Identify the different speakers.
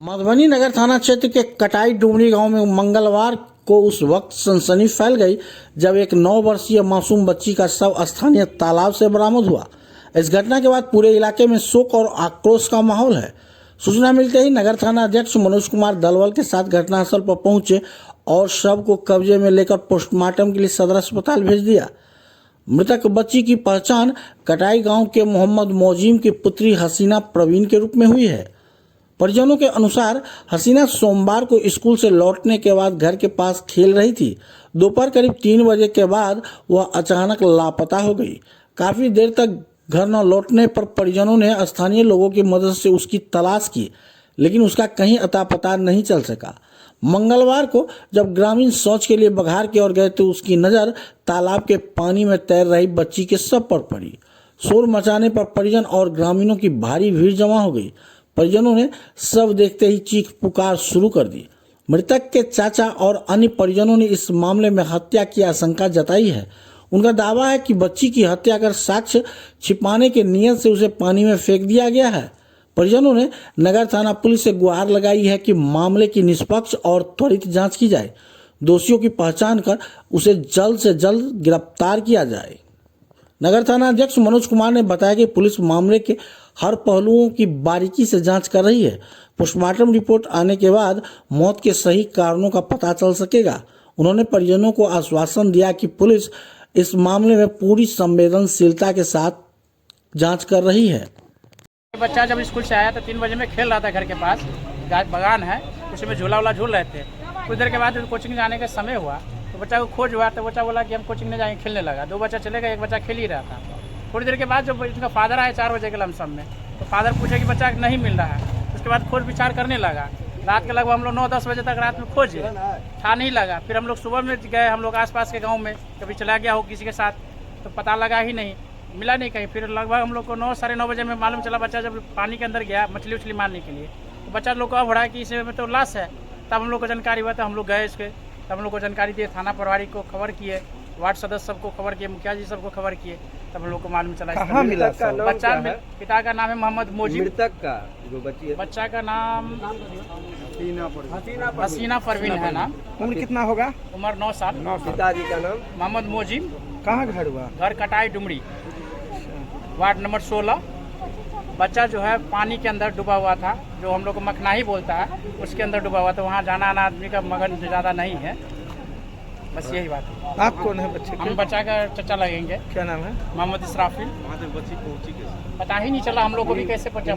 Speaker 1: मधुबनी नगर थाना क्षेत्र के कटाई डुमरी गांव में मंगलवार को उस वक्त सनसनी फैल गई जब एक 9 वर्षीय मासूम बच्ची का शव स्थानीय तालाब से बरामद हुआ। इस घटना के बाद पूरे इलाके में शोक और आक्रोश का माहौल है। सूचना मिलते ही नगर थाना अध्यक्ष मनोज कुमार दलवल के साथ घटनास्थल पर पहुंचे और शव को कब्जे में लेकर पोस्टमार्टम के लिए सदर अस्पताल भेज दिया। मृतक बच्ची की पहचान कटाई गांव के मोहम्मद मोजीम की पुत्री हसीना प्रवीण के रूप में हुई है। परिजनों के अनुसार हसीना सोमवार को स्कूल से लौटने के बाद घर के पास खेल रही थी। दोपहर करीब 3 बजे के बाद वह अचानक लापता हो गई। काफी देर तक घर न लौटने पर परिजनों ने स्थानीय लोगों की मदद से उसकी तलाश की, लेकिन उसका कहीं अता पता नहीं चल सका। मंगलवार को जब ग्रामीण शौच के लिए बघार की ओर गए तो उसकी नज़र तालाब के पानी में तैर रही बच्ची के शव पर पड़ी। शोर मचाने पर परिजन और ग्रामीणों की भारी भीड़ जमा हो गई। परिजनों ने शव देखते ही चीख पुकार शुरू कर दी। मृतक के चाचा और अन्य परिजनों ने इस मामले में हत्या की आशंका जताई है। उनका दावा है कि बच्ची की हत्या कर साक्ष्य छिपाने के नियत से उसे पानी में फेंक दिया गया है। परिजनों ने नगर थाना पुलिस से गुहार लगाई है कि मामले की निष्पक्ष और त्वरित जांच की जाए, दोषियों की पहचान कर उसे जल्द से जल्द गिरफ्तार किया जाए। नगर थाना अध्यक्ष मनोज कुमार ने बताया कि पुलिस मामले के हर पहलुओं की बारीकी से जांच कर रही है। पोस्टमार्टम रिपोर्ट आने के बाद मौत के सही कारणों का पता चल सकेगा। उन्होंने परिजनों को आश्वासन दिया कि पुलिस इस मामले में पूरी संवेदनशीलता के साथ जांच कर रही है।
Speaker 2: बच्चा जब स्कूल से आया तो 3 बजे में खेल रहा था घर के पास, बगान है, उसमें झूला वूला झूल रहे थे। कुछ देर के बाद कोचिंग जाने का समय हुआ तो बच्चा को खोज हुआ तो बच्चा बोला कि हम कोचिंग नहीं जाएंगे, खेलने लगा। 2 बच्चा चले गए, 1 बच्चा खेल ही रहा था। थोड़ी देर के बाद जब इनका फादर आया 4 बजे के लमसम में, तो फादर पूछे कि बच्चा नहीं मिल रहा है। उसके बाद खोज विचार करने लगा। रात के लगभग हम लोग 9-10 बजे तक रात में खोजे, था नहीं लगा। फिर हम लोग सुबह में गए, हम लोग आसपास के गाँव में, कभी चला गया हो किसी के साथ तो पता लगा ही नहीं, मिला नहीं कहीं। फिर लगभग हम लोग को 9 साढ़े 9 बजे में मालूम चला बच्चा जब पानी के अंदर गया मछली उछली मारने के लिए, तो बच्चा लोग को अब उड़ा कि इसमें तो लाश है। तब हम लोग को जानकारी हुआ तो हम लोग गए इसके, तब हम लोग को जानकारी दिए, थाना प्रभारी को खबर किए, वार्ड सदस्य सबको खबर किए, मुखिया जी सबको खबर किए, तब हम लोग को मालूम चला।
Speaker 3: कहाँ मिला
Speaker 2: बच्चा पिता का नाम है मोहम्मद मोजीम।
Speaker 3: मृतक का जो बच्ची है,
Speaker 2: बच्चा का नाम हसीना परवीन है नाम।
Speaker 3: उम्र कितना होगा?
Speaker 2: उम्र 9 साल।
Speaker 3: पिताजी का नाम
Speaker 2: मोहम्मद मोजीम।
Speaker 3: कहाँ घर हुआ?
Speaker 2: घर कटाई डुमरी, वार्ड नंबर 16। बच्चा जो है पानी के अंदर डूबा हुआ था, जो हम लोग को मखनाही बोलता है, उसके अंदर डूबा हुआ था। वहाँ जाना आना आदमी का मगन ज़्यादा नहीं है, बस यही बात है।
Speaker 3: आप कौन है बच्चे के?
Speaker 2: हम बच्चा का चचा लगेंगे।
Speaker 3: क्या नाम है?
Speaker 2: मोहम्मद इसराफिल।
Speaker 3: बच्ची पहुंची कैसे?
Speaker 2: पता ही नहीं चला हम लोग को भी कैसे पहुँचा।